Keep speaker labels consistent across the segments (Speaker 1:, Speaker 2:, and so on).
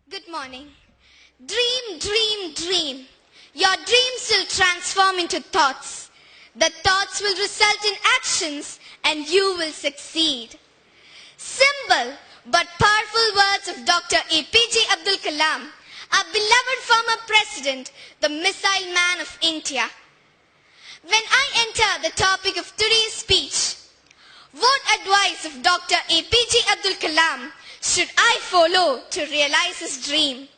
Speaker 1: Good morning. Dream, dream, dream. Your dreams will transform into thoughts. The thoughts will result in actions and you will succeed. Simple but powerful words of Dr. APJ Abdul Kalam, our beloved former president, the missile man of India. When I enter the topic of today's speech, what advice of Dr. APJ Abdul Kalam should I follow to realize his dream?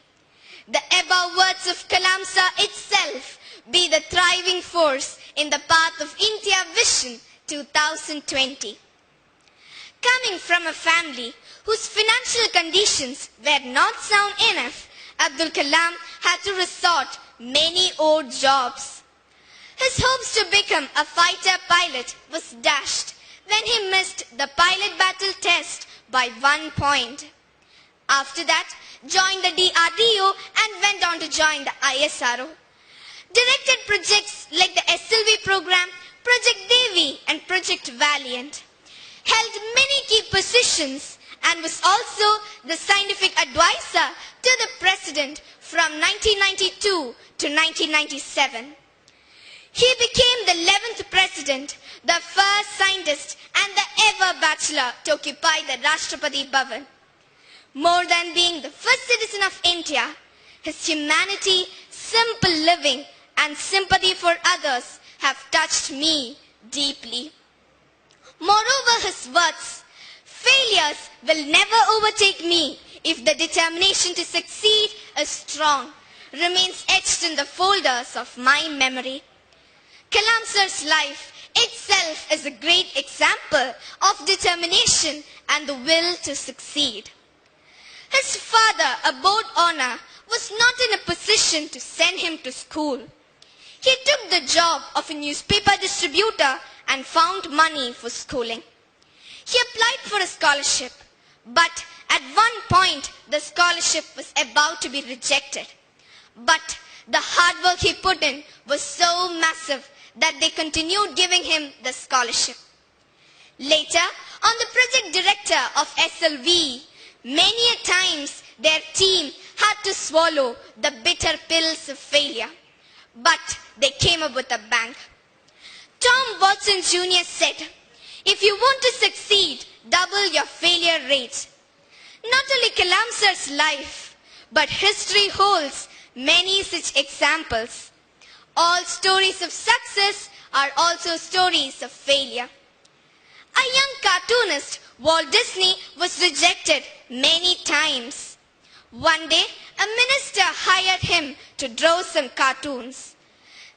Speaker 1: The above words of Kalam Sir itself be the thriving force in the path of India Vision 2020. Coming from a family whose financial conditions were not sound enough, Abdul Kalam had to resort many odd jobs. His hopes to become a fighter pilot was dashed when he missed the pilot battle test by 1 point. After that, joined the DRDO and went on to join the ISRO. Directed projects like the SLV program, Project Devi and Project Valiant. Held many key positions and was also the scientific advisor to the president from 1992 to 1997. He became the 11th president, the first scientist and the ever bachelor to occupy the Rashtrapati Bhavan. More than being the first citizen of India, his humanity, simple living and sympathy for others have touched me deeply. Moreover, his words, failures will never overtake me if the determination to succeed is strong, remains etched in the folders of my memory. Kalam Sir's life itself is a great example of determination and the will to succeed. His father, a board owner, was not in a position to send him to school. He took the job of a newspaper distributor and found money for schooling. He applied for a scholarship, but at one point the scholarship was about to be rejected. But the hard work he put in was so massive that they continued giving him the scholarship. Later, on the project director of SLV, many a times their team had to swallow the bitter pills of failure. But they came up with a bang. Tom Watson Jr. said, if you want to succeed, double your failure rate. Not only Kalam Sir's life, but history holds many such examples. All stories of success are also stories of failure. A young cartoonist, Walt Disney, was rejected many times. One day, a minister hired him to draw some cartoons.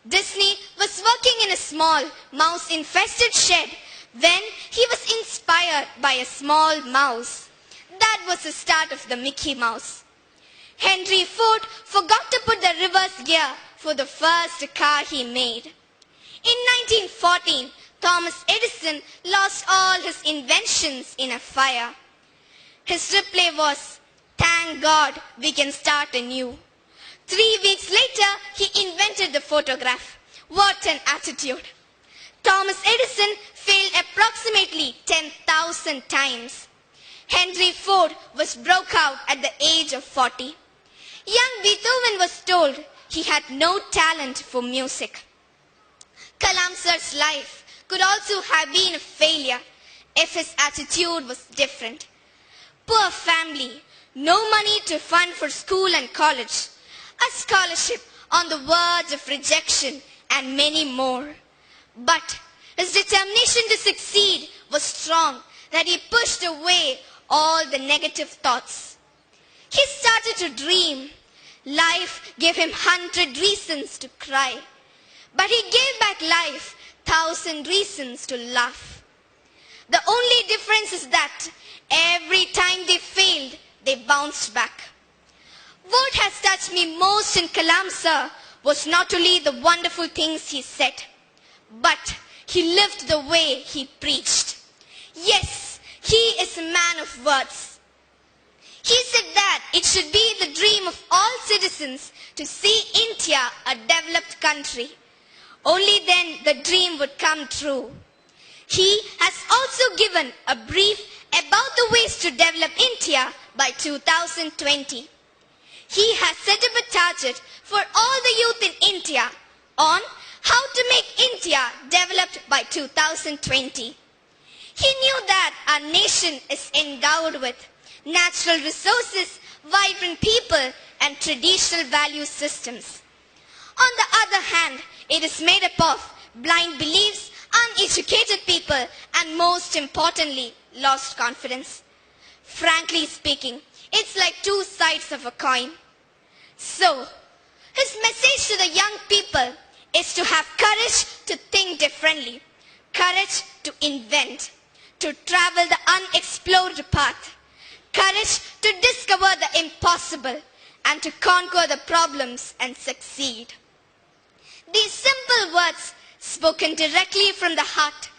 Speaker 1: Disney was working in a small, mouse-infested shed when he was inspired by a small mouse. That was the start of the Mickey Mouse. Henry Ford forgot to put the reverse gear for the first car he made. In 1914, Thomas Edison lost all his inventions in a fire. His reply was, thank God we can start anew. 3 weeks later, he invented the photograph. What an attitude! Thomas Edison failed approximately 10,000 times. Henry Ford was broke out at the age of 40. Young Beethoven was told he had no talent for music. Kalam Sir's life could also have been a failure if his attitude was different. Poor family, no money to fund for school and college, a scholarship on the verge of rejection and many more. But his determination to succeed was strong that he pushed away all the negative thoughts. He started to dream. Life gave him 100 reasons to cry, but he gave back life 1,000 reasons to laugh. The only difference is that every time they failed, they bounced back. What has touched me most in Kalam Sir was not only the wonderful things he said, but he lived the way he preached. Yes, he is a man of words. He said that it should be the dream of all citizens to see India a developed country. Only then the dream would come true. He has also given a brief about the ways to develop India by 2020. he has set up a target for all the youth in India on how to make India developed by 2020. He knew that our nation is endowed with natural resources, vibrant people, and traditional value systems. On the other hand, it is made up of blind beliefs, uneducated people, and most importantly, lost confidence. Frankly speaking, it's like two sides of a coin. So, his message to the young people is to have courage to think differently, courage to invent, to travel the unexplored path, courage to discover the impossible, and to conquer the problems and succeed. These simple words, spoken directly from the heart,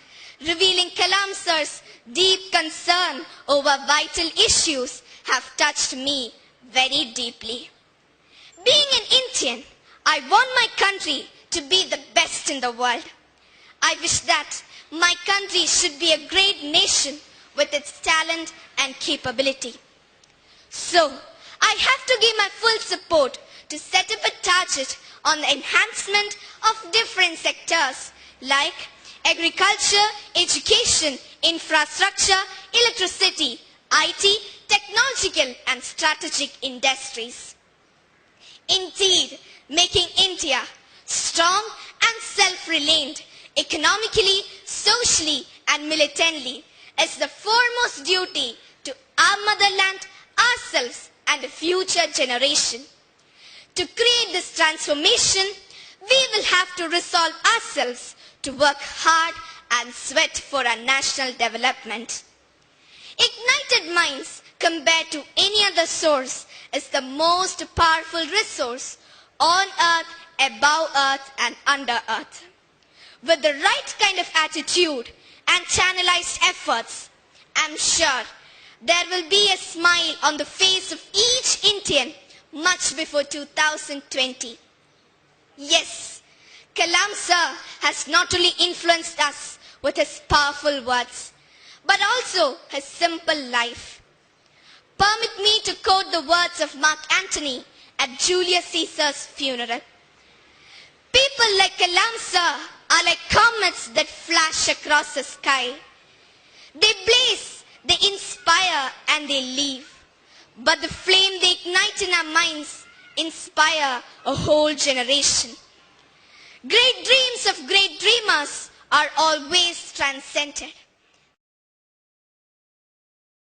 Speaker 1: revealing Kalam Sir's deep concern over vital issues, have touched me very deeply. Being an Indian, I want my country to be the best in the world. I wish that my country should be a great nation with its talent and capability. So, I have to give my full support to set up a target on the enhancement of different sectors like agriculture, education, infrastructure, electricity, IT, technological and strategic industries. Indeed, making India strong and self-reliant economically, socially and militantly is the foremost duty to our motherland, ourselves and the future generation. To create this transformation, we will have to resolve ourselves to work hard and sweat for our national development. Ignited minds compared to any other source is the most powerful resource on earth, above earth and under earth. With the right kind of attitude and channelized efforts, I'm sure there will be a smile on the face of each Indian much before 2020. Yes, Kalam Sir has not only influenced us with his powerful words, but also his simple life. Permit me to quote the words of Mark Antony at Julius Caesar's funeral. People like Kalam Sir are like comets that flash across the sky. They blaze, they inspire, and they leave. But the flame they ignite in our minds inspire a whole generation. Great dreams of great dreamers are always transcended.